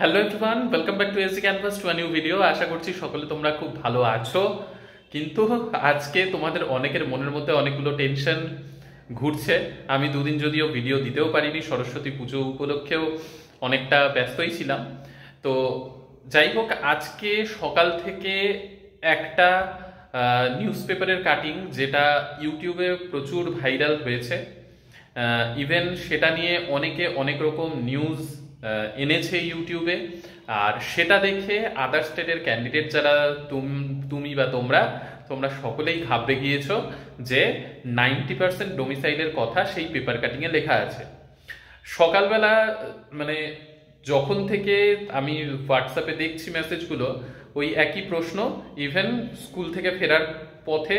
Hello everyone, welcome back to AC canvas to a new video. আশা করছি সকলে তোমরা খুব ভালো আছো। কিন্তু আজকে তোমাদের অনেকের মনের মধ্যে অনেকগুলো টেনশন ঘুরছে। আমি দুদিন যদিও ভিডিও দিতেও পারিনি, সরস্বতী পুজো উপলক্ষেও অনেকটা ব্যস্তই ছিলাম। তো যাই হোক, আজকে সকাল থেকে একটা নিউজ পেপারের কাটিং যেটা ইউটিউবে প্রচুর ভাইরাল হয়েছে, ইভেন সেটা নিয়ে অনেকে অনেক রকম নিউজ এনেছে ইউটিউবে। আর সেটা দেখে আদার স্টেটের ক্যান্ডিডেট যারা তুমি বা তোমরা তোমরা সকলেই ঘাবড়ে গিয়েছো যে 90% ডোমিসাইলের কথা সেই পেপার কাটিংয়ে লেখা আছে। সকালবেলা মানে যখন থেকে আমি হোয়াটসঅ্যাপে দেখছি মেসেজগুলো, ওই একই প্রশ্ন। ইভেন স্কুল থেকে ফেরার পথে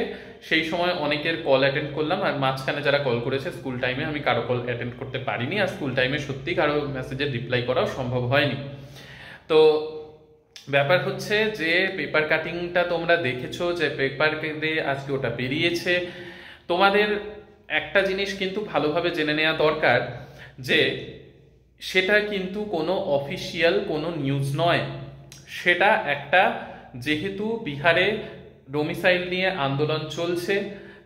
সেই সময় অনেকের কল অ্যাটেন্ড করলাম, আর মাঝখানে যারা কল করেছে স্কুল টাইমে আমি কারো কল অ্যাটেন্ড করতে পারিনি, আর স্কুল টাইমে সত্যি কারো মেসেজের রিপ্লাই করাও সম্ভব হয়নি। তো ব্যাপার হচ্ছে যে পেপার কাটিংটা তোমরা দেখেছো, যে পেপার কেটে আজকে ওটা বেরিয়েছে। তোমাদের একটা জিনিস কিন্তু ভালোভাবে জেনে নেওয়া দরকার যে সেটা কিন্তু কোনো অফিসিয়াল কোনো নিউজ নয়। সেটা একটা, যেহেতু বিহারে ডোমিসাইল নিয়ে আন্দোলন চলছে,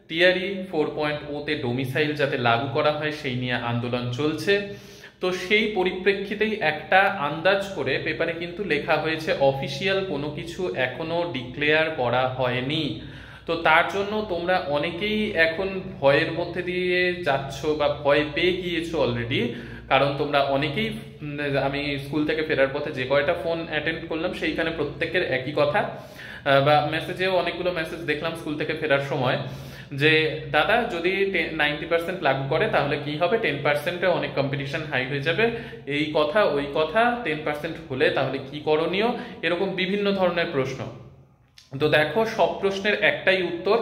টিআরই 4.0-তে ডোমিসাইল যাতে লাগু করা হয় সেই নিয়ে আন্দোলন চলছে, তো সেই পরিপ্রেক্ষিতেই একটা আন্দাজ করে পেপারে কিন্তু লেখা হয়েছে, অফিসিয়াল কোনো কিছু এখনো ডিক্লেয়ার করা হয়নি। তো তার জন্য তোমরা অনেকেই এখন ভয়ের মধ্যে দিয়ে যাচ্ছ বা ভয় পেয়ে গিয়েছো অলরেডি। কারণ তোমরা অনেকেই, আমি স্কুল থেকে ফেরার পথে যে কয়টা ফোন অ্যাটেন্ড করলাম সেইখানে প্রত্যেকের একই কথা, বা মেসেজেও অনেকগুলো মেসেজ দেখলাম স্কুল থেকে ফেরার সময়, যে দাদা যদি 90% লাগু করে তাহলে কি হবে, 10%-এ অনেক কম্পিটিশন হাই হয়ে যাবে, এই কথা ওই কথা, 10% হলে তাহলে কি করণীয়, এরকম বিভিন্ন ধরনের প্রশ্ন। তো দেখো, সব প্রশ্নের একটাই উত্তর।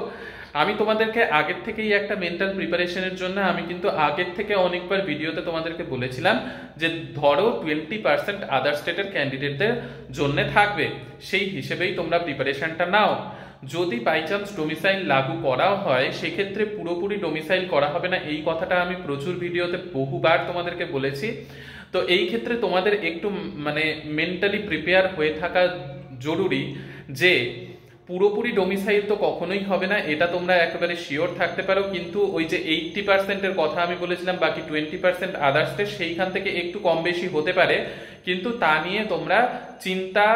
আমি তোমাদেরকে আগের থেকেই একটা মেন্টাল প্রিপারেশনের জন্য আমি কিন্তু আগের থেকে অনেকবার ভিডিওতে তোমাদেরকে বলেছিলাম যে ধরো 20% আদার স্টেটের ক্যান্ডিডেটদের জন্য থাকবে, সেই হিসেবেই তোমরা প্রিপারেশনটা নাও। যদি বাই চান্স ডোমিসাইল লাগু করা হয় সেক্ষেত্রে পুরোপুরি ডোমিসাইল করা হবে না, এই কথাটা আমি প্রচুর ভিডিওতে বহুবার তোমাদেরকে বলেছি। তো এই ক্ষেত্রে তোমাদের একটু মানে মেন্টালি প্রিপেয়ার হয়ে থাকা জরুরি যে পুরোপুরি ডোমিসাইল তো কখনোই হবে না, এটা তোমরা একেবারে শিওর থাকতে পারো। কিন্তু ওই যে 80%-এর কথা আমি বলেছিলাম, বাকি 20% আদার্স স্টেট, সেইখান থেকে একটু কম বেশি হতে পারে, কিন্তু তা নিয়ে তোমরা চিন্তা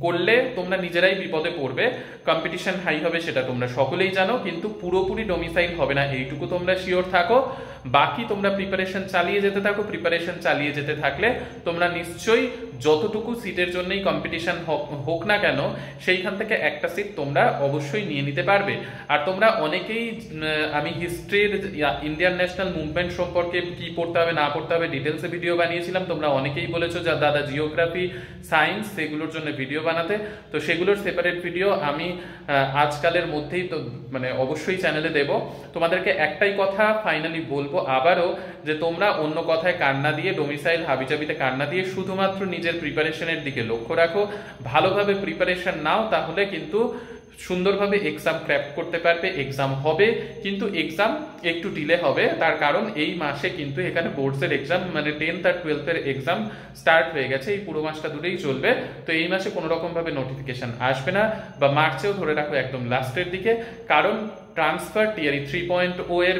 করলে তোমরা নিজেরাই বিপদে পড়বে। কম্পিটিশন হাই হবে সেটা তোমরা সকলেই জানো, কিন্তু পুরোপুরি ডোমিসাইল হবে না এইটুকু তোমরা শিওর থাকো। বাকি তোমরা প্রিপারেশন চালিয়ে যেতে থাকো। প্রিপারেশন চালিয়ে যেতে থাকলে তোমরা নিশ্চয়ই যতটুকু সিটের জন্যই কম্পিটিশন হোক না কেন সেইখান থেকে একটা সিট তোমরা অবশ্যই নিয়ে নিতে পারবে। আর তোমরা অনেকেই, আমি হিস্ট্রির ইন্ডিয়ান ন্যাশনাল মুভমেন্ট সম্পর্কে কি পড়তে হবে না পড়তে হবে ডিটেলসে ভিডিও বানিয়েছিলাম, তোমরা অনেকেই বলেছো যে দাদা জিওগ্রাফি, সায়েন্স, সেগুলোর জন্য ভিডিও বানাতে। তো সেগুলোর সেপারেট ভিডিও আমি আজকালের মধ্যেই তো মানে অবশ্যই চ্যানেলে দেব। তোমাদেরকে একটাই কথা ফাইনালি বলবো আবারও, যে তোমরা অন্য কথায় কান্না দিয়ে, ডোমিসাইল হাবিজাবিতে কান্না দিয়ে শুধুমাত্র নিজের প্রিপারেশনের দিকে লক্ষ্য রাখো, ভালোভাবে প্রিপারেশন নাও, তাহলে কিন্তু সুন্দরভাবে এক্সাম ক্র্যাক করতে পারবে। এক্সাম হবে, কিন্তু এক্সাম একটু ডিলে হবে, তার কারণ এই মাসে কিন্তু এখানে বোর্ডসের এক্সাম মানে 10th আর 12th-এর এক্সাম স্টার্ট হয়ে গেছে, এই পুরো মাসটা ধরেই চলবে। তো এই মাসে কোনো রকম ভাবে নোটিফিকেশন আসবে না, বা মার্চেও ধরে রাখো একদম লাস্টের দিকে, কারণ ট্রান্সফার, টিআরই 3.0 এর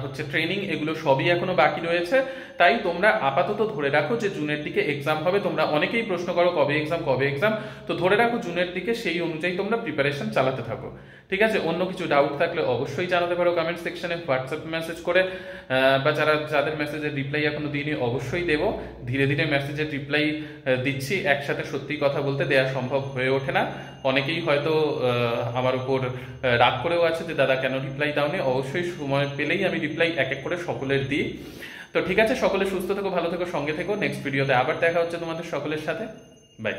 হচ্ছে ট্রেনিং, এগুলো সবই এখনো বাকি রয়েছে। তাই তোমরা আপাতত ধরে রাখো যে জুনের দিকে এক্সাম হবে। তোমরা অনেকেই প্রশ্ন করো কবে এক্সাম কবে এক্সাম, তো ধরে রাখো জুনের দিকে, সেই অনুযায়ী তোমরা প্রিপারেশন চালাতে থাকো, ঠিক আছে? অন্য কিছু ডাউট থাকলে অবশ্যই জানাতে পারো কমেন্ট সেকশনে, হোয়াটসঅ্যাপ মেসেজ করে, বা যাদের মেসেজের রিপ্লাই এখনো দিইনি অবশ্যই দেব। ধীরে ধীরে মেসেজের রিপ্লাই দিচ্ছি, একসাথে সত্যি কথা বলতে দেওয়া সম্ভব হয়ে ওঠে না। অনেকেই হয়তো আমার উপর রাগ করেও আছে যে দাদা কেন রিপ্লাই দাওনি। অবশ্যই সময় পেলেই আমি রিপ্লাই এক এক করে সকলের দিই। তো ঠিক আছে, সকলে সুস্থ থেকো, ভালো থেকো, সঙ্গে থেকো। নেক্সট ভিডিওতে আবার দেখা হচ্ছে তোমাদের সকলের সাথে। বাই।